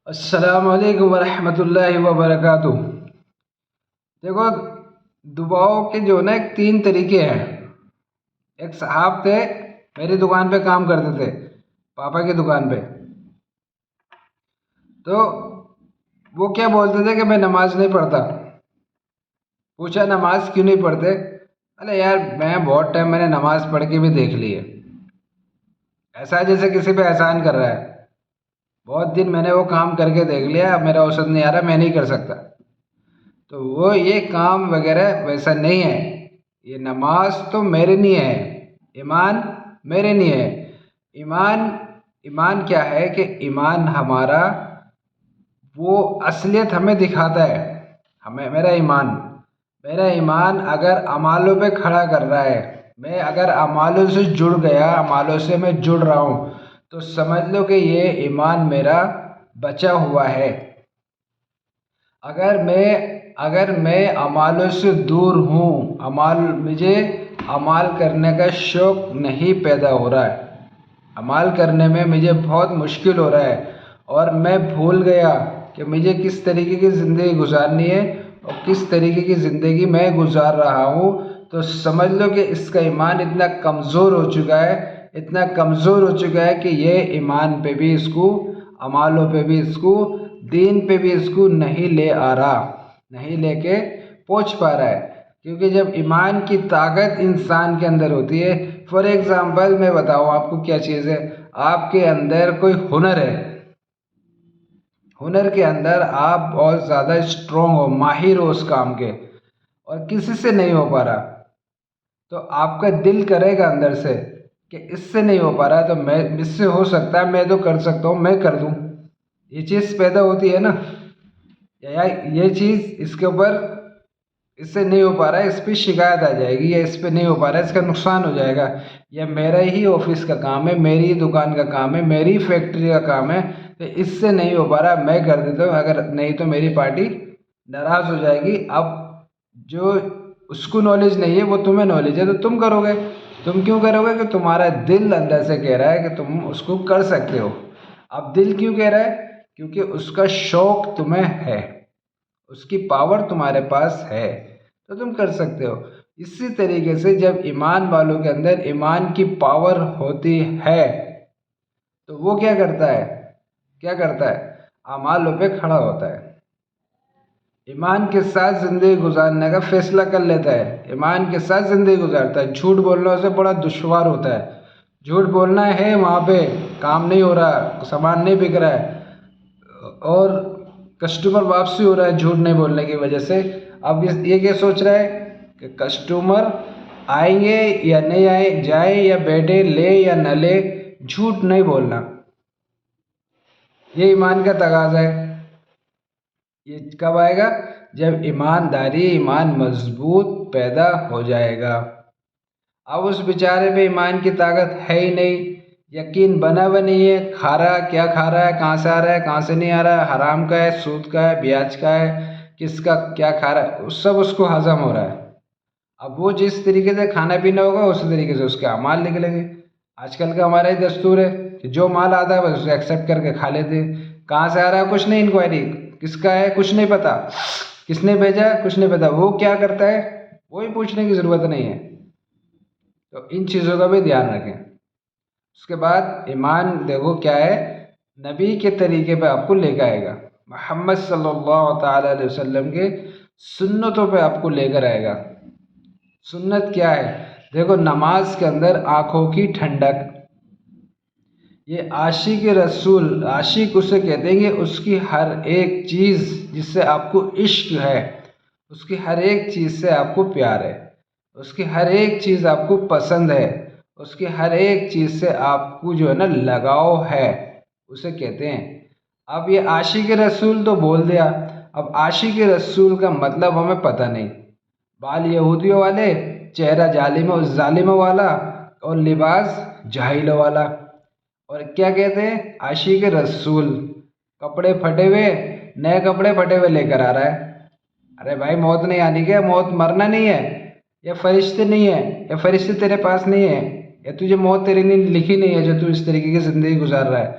السلام علیکم ورحمۃ اللہ وبرکاتہ۔ دیکھو، دعاؤں کے جو نا ایک 3 طریقے ہیں۔ ایک صاحب تھے، میری دکان پہ کام کرتے تھے، پاپا کی دکان پہ۔ تو وہ کیا بولتے تھے کہ میں نماز نہیں پڑھتا۔ پوچھا نماز کیوں نہیں پڑھتے؟ ارے یار، میں بہت ٹائم میں نے نماز پڑھ کے بھی دیکھ لی ہے، ایسا جیسے کسی پہ احسان کر رہا ہے۔ بہت دن میں نے وہ کام کر کے دیکھ لیا، اب میرا اوسط نہیں آ رہا، میں نہیں کر سکتا۔ تو وہ یہ کام وغیرہ ویسا نہیں ہے۔ یہ نماز تو میرے نہیں ہے، ایمان میرے نہیں ہے۔ ایمان کیا ہے کہ ایمان ہمارا وہ اصلیت ہمیں دکھاتا ہے۔ میرا ایمان اگر اعمالوں پہ کھڑا کر رہا ہے، میں اگر اعمالوں سے جڑ گیا، اعمالوں سے میں جڑ رہا ہوں، تو سمجھ لو کہ یہ ایمان میرا بچا ہوا ہے۔ اگر میں اعمالوں سے دور ہوں، مجھے اعمال کرنے کا شوق نہیں پیدا ہو رہا ہے، اعمال کرنے میں مجھے بہت مشکل ہو رہا ہے، اور میں بھول گیا کہ مجھے کس طریقے کی زندگی گزارنی ہے اور کس طریقے کی زندگی میں گزار رہا ہوں، تو سمجھ لو کہ اس کا ایمان اتنا کمزور ہو چکا ہے کہ یہ ایمان پہ بھی اس کو، اعمالوں پہ بھی اس کو، دین پہ بھی اس کو نہیں لے کے پہنچ پا رہا ہے۔ کیونکہ جب ایمان کی طاقت انسان کے اندر ہوتی ہے، فار ایگزامپل میں بتاؤں آپ کو کیا چیز ہے۔ آپ کے اندر کوئی ہنر ہے، ہنر کے اندر آپ بہت زیادہ اسٹرانگ ہو، ماہر ہو اس کام کے، اور کسی سے نہیں ہو پا رہا، تو آپ کا دل کرے گا اندر سے کہ اس سے نہیں ہو پا رہا تو اس سے ہو سکتا ہے، میں تو کر سکتا ہوں، میں کر دوں۔ یہ چیز پیدا ہوتی ہے نا، یا یہ چیز اس کے اوپر، اس سے نہیں ہو پا رہا ہے، اس پہ شکایت آ جائے گی، یا اس پہ نہیں ہو پا رہا ہے، اس کا نقصان ہو جائے گا، یا میرا ہی آفس کا کام ہے، میری دکان کا کام ہے، میری فیکٹری کا کام ہے، تو اس سے نہیں ہو پا رہا، میں کر دیتا ہوں، اگر نہیں تو میری پارٹی ناراض ہو جائے گی۔ اب جو اس کو نالج نہیں ہے وہ تمہیں نالج ہے، تو تم کرو گے۔ تم کیوں کرو گے؟ کہ تمہارا دل اندر سے کہہ رہا ہے کہ تم اس کو کر سکتے ہو۔ اب دل کیوں کہہ رہا ہے؟ کیونکہ اس کا شوق تمہیں ہے، اس کی پاور تمہارے پاس ہے، تو تم کر سکتے ہو۔ اسی طریقے سے جب ایمان والوں کے اندر ایمان کی پاور ہوتی ہے، تو وہ کیا کرتا ہے؟ اعمالوں پہ کھڑا ہوتا ہے، ایمان کے ساتھ زندگی گزارنے کا فیصلہ کر لیتا ہے، ایمان کے ساتھ زندگی گزارتا ہے۔ جھوٹ بولنا اسے بڑا دشوار ہوتا ہے، جھوٹ بولنا ہے، وہاں پہ کام نہیں ہو رہا، سامان نہیں بک رہا ہے، اور کسٹمر واپسی ہو رہا ہے جھوٹ نہیں بولنے کی وجہ سے۔ اب یہ کیا سوچ رہا ہے کہ کسٹمر آئیں گے یا نہیں آئیں، جائیں یا بیٹھے، لے یا نہ لے، جھوٹ نہیں بولنا، یہ ایمان کا تقاضا ہے۔ یہ کب آئے گا؟ جب ایمان مضبوط پیدا ہو جائے گا۔ اب اس بیچارے پہ ایمان کی طاقت ہے ہی نہیں، یقین بنا ہوا نہیں ہے، کھا رہا ہے، کیا کھا رہا ہے، کہاں سے آ رہا ہے، کہاں سے نہیں آ رہا ہے، حرام کا ہے، سود کا ہے، بیاج کا ہے، کس کا کیا کھا رہا ہے، سب اس کو ہضم ہو رہا ہے۔ اب وہ جس طریقے سے کھانا پینا ہوگا اسی طریقے سے اس کے اعمال نکلیں گے۔ آج کل کا ہمارا یہ دستور ہے کہ جو مال آتا ہے بس اسے ایکسیپٹ کر کے کھا لیتے ہیں، کہاں سے آ رہا ہے کچھ نہیں، انکوائری کس کا ہے کچھ نہیں پتا، کس نے بھیجا کچھ نہیں پتا، وہ کیا کرتا ہے وہی پوچھنے کی ضرورت نہیں ہے۔ تو ان چیزوں کا بھی دھیان رکھیں۔ اس کے بعد ایمان دیکھو کیا ہے، نبی کے طریقے پہ آپ کو لے کے آئے گا، محمد صلی اللہ تعالیٰ علیہ وسلم کے سنتوں پہ آپ کو لے کر آئے گا۔ سنت کیا ہے؟ دیکھو، نماز کے اندر آنکھوں کی ٹھنڈک، یہ عاشق رسول، عاشق اسے کہتے ہیں کہ اس کی ہر ایک چیز جس سے آپ کو عشق ہے، اس کی ہر ایک چیز سے آپ کو پیار ہے، اس کی ہر ایک چیز آپ کو پسند ہے، اس کی ہر ایک چیز سے آپ کو جو ہے نا لگاؤ ہے، اسے کہتے ہیں۔ اب یہ عاشق رسول تو بول دیا، اب عاشق رسول کا مطلب ہمیں پتہ نہیں۔ بال یہودیوں والے، چہرہ ظالموں والا، اور لباس جاہلوں والا، اور کیا کہتے ہیں؟ عاشق رسول، کپڑے پھٹے ہوئے، نئے کپڑے پھٹے ہوئے لے کر آ رہا ہے۔ ارے بھائی، موت نہیں آنی کیا؟ موت مرنا نہیں ہے، یا فرشتے نہیں ہے، یا فرشتے تیرے پاس نہیں ہے، یا تجھے موت تیرے لیے لکھی نہیں ہے جو تو اس طریقے کی زندگی گزار رہا ہے۔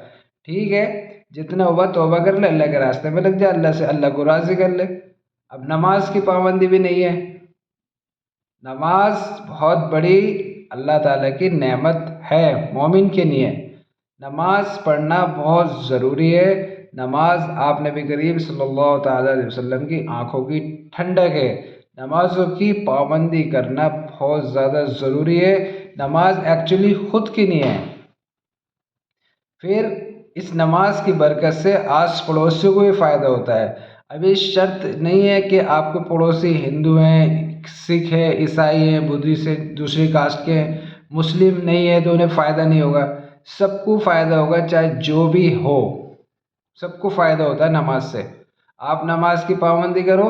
ٹھیک ہے، جتنا ہوا توبہ کر لے، اللہ کے راستے میں لگ جا، اللہ سے اللہ کو راضی کر لے۔ اب نماز کی پابندی بھی نہیں ہے۔ نماز بہت بڑی اللہ تعالیٰ کی نعمت ہے مومن کے لیے۔ نماز پڑھنا بہت ضروری ہے۔ نماز آپ نبی کریم صلی اللہ تعالیٰ علیہ وسلم کی آنکھوں کی ٹھنڈک ہے۔ نمازوں کی پابندی کرنا بہت زیادہ ضروری ہے۔ نماز ایکچولی خود کی نہیں ہے، پھر اس نماز کی برکت سے آس پڑوسیوں کو بھی فائدہ ہوتا ہے۔ ابھی شرط نہیں ہے کہ آپ کو پڑوسی ہندو ہیں، سکھ ہے، عیسائی ہیں، بدھسٹ ہے، دوسری کاسٹ کے ہیں، مسلم نہیں ہے تو انہیں فائدہ نہیں ہوگا۔ سب کو فائدہ ہوگا، چاہے جو بھی ہو، سب کو فائدہ ہوتا ہے نماز سے۔ آپ نماز کی پابندی کرو،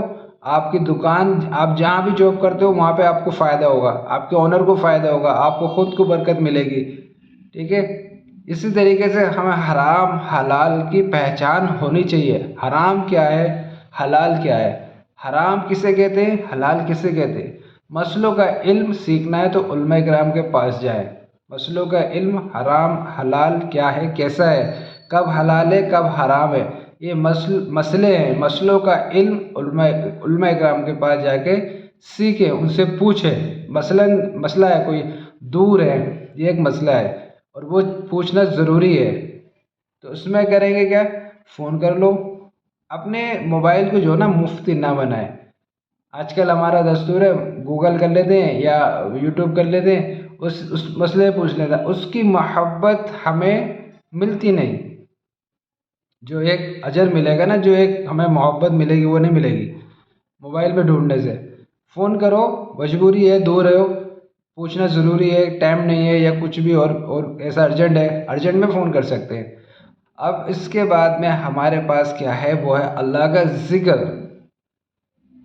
آپ کی دکان، آپ جہاں بھی جاب کرتے ہو وہاں پہ آپ کو فائدہ ہوگا، آپ کے اونر کو فائدہ ہوگا، آپ کو خود کو برکت ملے گی، ٹھیک ہے۔ اسی طریقے سے ہمیں حرام حلال کی پہچان ہونی چاہیے۔ حرام کیا ہے، حلال کیا ہے، حرام کسے کہتے ہیں، حلال کسے کہتے ہیں۔ مسئلوں کا علم سیکھنا ہے تو علماء کرام کے پاس جائیں۔ مسئلوں کا علم، حرام حلال کیا ہے، کیسا ہے، کب حلال ہے کب حرام ہے، یہ مسئلے ہیں۔ مسئلوں کا علم علماء کرام کے پاس جا کے سیکھیں، ان سے پوچھیں۔ مسئلہ ہے کوئی دور ہے، یہ ایک مسئلہ ہے اور وہ پوچھنا ضروری ہے، تو اس میں کریں گے کیا، فون کر لو۔ اپنے موبائل کو جو نا مفتی نہ بنائیں۔ آج کل ہمارا دستور ہے گوگل کر لیتے ہیں یا یوٹیوب کر لیتے ہیں، اس مسئلے پوچھ لیتے ہیں، اس کی محبت ہمیں ملتی نہیں۔ جو ایک اجر ملے گا نا، جو ایک ہمیں محبت ملے گی، وہ نہیں ملے گی موبائل پہ ڈھونڈنے سے۔ فون کرو، مجبوری ہے، دور ہو، پوچھنا ضروری ہے، ٹائم نہیں ہے یا کچھ بھی اور ایسا ارجنٹ ہے، ارجنٹ میں فون کر سکتے ہیں۔ اب اس کے بعد میں ہمارے پاس کیا ہے، وہ ہے اللہ کا ذکر۔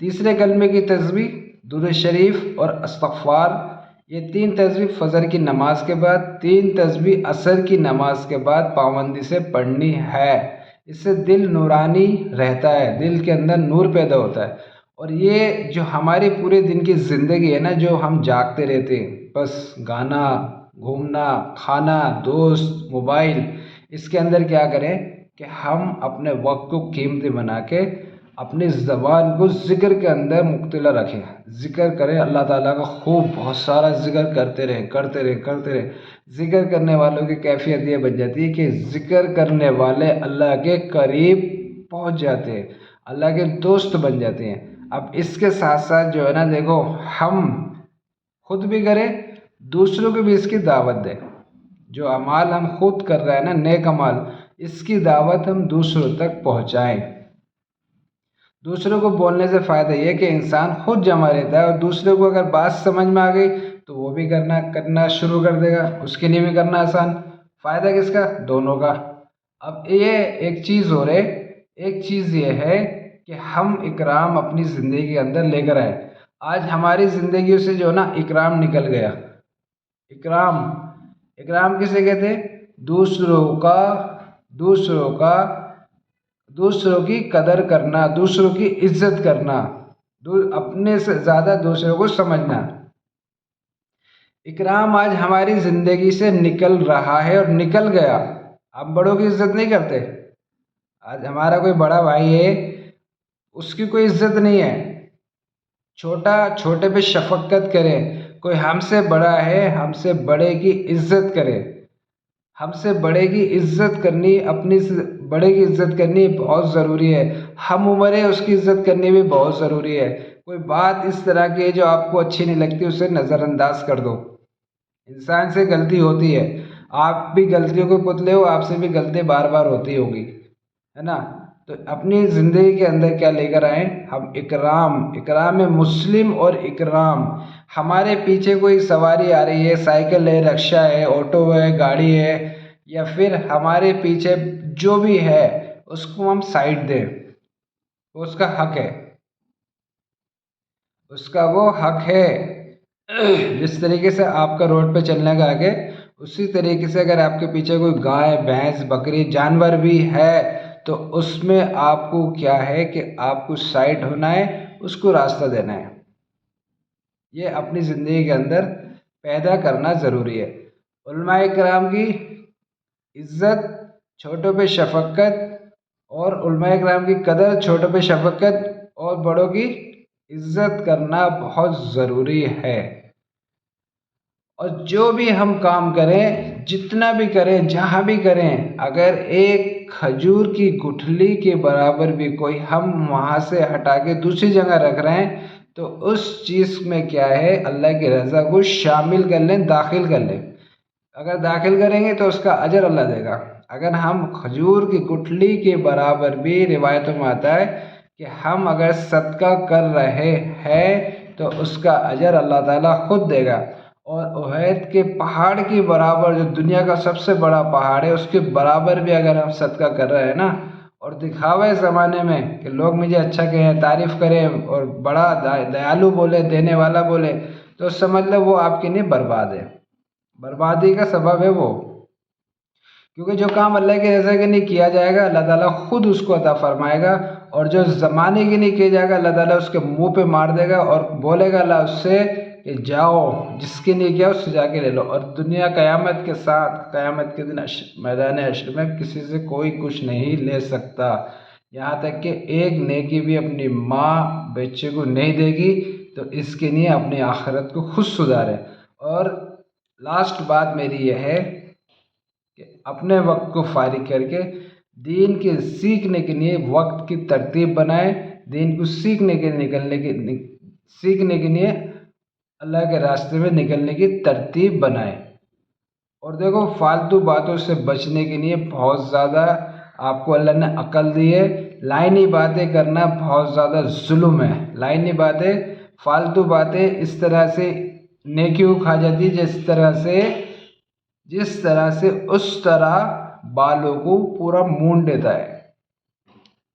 تیسرے کلمے کی تسبیح، درود شریف اور استغفار، یہ 3 تسبیح فجر کی نماز کے بعد، 3 تسبیح عصر کی نماز کے بعد پابندی سے پڑھنی ہے۔ اس سے دل نورانی رہتا ہے، دل کے اندر نور پیدا ہوتا ہے۔ اور یہ جو ہماری پورے دن کی زندگی ہے نا، جو ہم جاگتے رہتے ہیں، بس گانا، گھومنا، کھانا، دوست، موبائل، اس کے اندر کیا کریں کہ ہم اپنے وقت کو قیمتی بنا کے اپنی زبان کو ذکر کے اندر مبتلا رکھیں۔ ذکر کریں، اللہ تعالیٰ کا خوب بہت سارا ذکر کرتے رہیں۔ ذکر کرنے والوں کی کیفیت یہ بن جاتی ہے کہ ذکر کرنے والے اللہ کے قریب پہنچ جاتے ہیں، اللہ کے دوست بن جاتے ہیں۔ اب اس کے ساتھ ساتھ جو ہے نا، دیکھو، ہم خود بھی کریں، دوسروں کو بھی اس کی دعوت دیں۔ جو اعمال ہم خود کر رہے ہیں نا، نیک اعمال، اس کی دعوت ہم دوسروں تک پہنچائیں۔ دوسروں کو بولنے سے فائدہ یہ کہ انسان خود جمع رہتا ہے، اور دوسرے کو اگر بات سمجھ میں آ گئی تو وہ بھی کرنا شروع کر دے گا، اس کے لیے بھی کرنا آسان۔ فائدہ کس کا، دونوں کا۔ اب یہ ایک چیز ہو رہے، ایک چیز یہ ہے کہ ہم اکرام اپنی زندگی کے اندر لے کر آئے۔ آج ہماری زندگیوں سے جو نا اکرام نکل گیا۔ اکرام کسے کہتے ہیں، دوسروں کی قدر کرنا، دوسروں کی عزت کرنا، اپنے سے زیادہ دوسروں کو سمجھنا۔ اکرام آج ہماری زندگی سے نکل رہا ہے اور نکل گیا۔ آپ بڑوں کی عزت نہیں کرتے۔ آج ہمارا کوئی بڑا بھائی ہے، اس کی کوئی عزت نہیں ہے۔ چھوٹے پہ شفقت کریں۔ کوئی ہم سے بڑا ہے، ہم سے بڑے کی عزت کرے۔ ہم سے بڑے کی عزت کرنی، اپنی بڑے کی عزت کرنی بہت ضروری ہے۔ ہم عمر ہے، اس کی عزت کرنی بھی بہت ضروری ہے۔ کوئی بات اس طرح کی ہے جو آپ کو اچھی نہیں لگتی، اسے نظر انداز کر دو۔ انسان سے غلطی ہوتی ہے، آپ بھی غلطیوں کو پتلے ہو، آپ سے بھی غلطی بار بار ہوتی ہوگی، ہے نا۔ تو اپنی زندگی کے اندر کیا لے کر آئیں ہم، اکرام مسلم اور اکرام۔ ہمارے پیچھے کوئی سواری آ رہی ہے، سائیکل ہے، رکشہ ہے، آٹو ہے، گاڑی ہے، یا پھر ہمارے پیچھے جو بھی ہے، اس کو ہم سائڈ دیں، اس کا حق ہے، اس کا وہ حق ہے۔ جس طریقے سے آپ کا روڈ پہ چلنے کا حق ہے، اسی طریقے سے اگر آپ کے پیچھے کوئی گائے، بھینس، بکری، جانور بھی ہے تو اس میں آپ کو کیا ہے کہ آپ کو سائڈ ہونا ہے، اس کو راستہ دینا ہے۔ یہ اپنی زندگی کے اندر پیدا کرنا ضروری ہے۔ علماء کرام کی عزت، چھوٹوں پہ شفقت، اور علماء کرام کی قدر، چھوٹوں پہ شفقت اور بڑوں کی عزت کرنا بہت ضروری ہے۔ اور جو بھی ہم کام کریں، جتنا بھی کریں، جہاں بھی کریں، اگر ایک کھجور کی گٹھلی کے برابر بھی کوئی ہم وہاں سے ہٹا کے دوسری جگہ رکھ رہے ہیں تو اس چیز میں کیا ہے، اللہ کی رضا کو شامل کر لیں، داخل کر لیں۔ اگر داخل کریں گے تو اس کا اجر اللہ دے گا۔ اگر ہم کھجور کی گٹھلی کے برابر بھی، روایتوں میں آتا ہے کہ ہم اگر صدقہ کر رہے ہیں تو اس کا اجر اللہ تعالیٰ خود دے گا۔ اور احد کے پہاڑ کے برابر، جو دنیا کا سب سے بڑا پہاڑ ہے، اس کے برابر بھی اگر ہم صدقہ کر رہے ہیں نا، اور دکھاوے زمانے میں کہ لوگ مجھے اچھا کہیں، تعریف کریں اور بڑا دیالو بولے، دینے والا بولے، تو سمجھ لو وہ آپ کے لیے برباد ہے، بربادی کا سبب ہے وہ۔ کیونکہ جو کام اللہ کے رضا کے لیے کیا جائے گا، اللہ تعالیٰ خود اس کو عطا فرمائے گا، اور جو زمانے کے لیے کیا جائے گا، اللہ تعالیٰ اس کے منہ پہ مار دے گا اور بولے گا اللہ اس سے کہ جاؤ، جس کے لیے کیا اس سے جا کے لے لو۔ اور دنیا قیامت کے ساتھ، قیامت کے دن میدان حشر میں کسی سے کوئی کچھ نہیں لے سکتا، یہاں تک کہ ایک نیکی بھی اپنی ماں بچے کو نہیں دے گی، تو اس کے لیے اپنی آخرت کو خود سدھارے۔ اور لاسٹ بات میری یہ ہے کہ اپنے وقت کو فارغ کر کے دین کے سیکھنے کے لیے وقت کی ترتیب بنائے، دین کو سیکھنے کے لیے اللہ کے راستے میں نکلنے کی ترتیب بنائے۔ اور دیکھو، فالتو باتوں سے بچنے کے لیے بہت زیادہ آپ کو اللہ نے عقل دی ہے۔ لائنی باتیں کرنا بہت زیادہ ظلم ہے۔ لائنی باتیں، فالتو باتیں اس طرح سے نیکیوں کھا جاتی جس طرح سے اس طرح بالوں کو پورا مونڈ دیتا ہے۔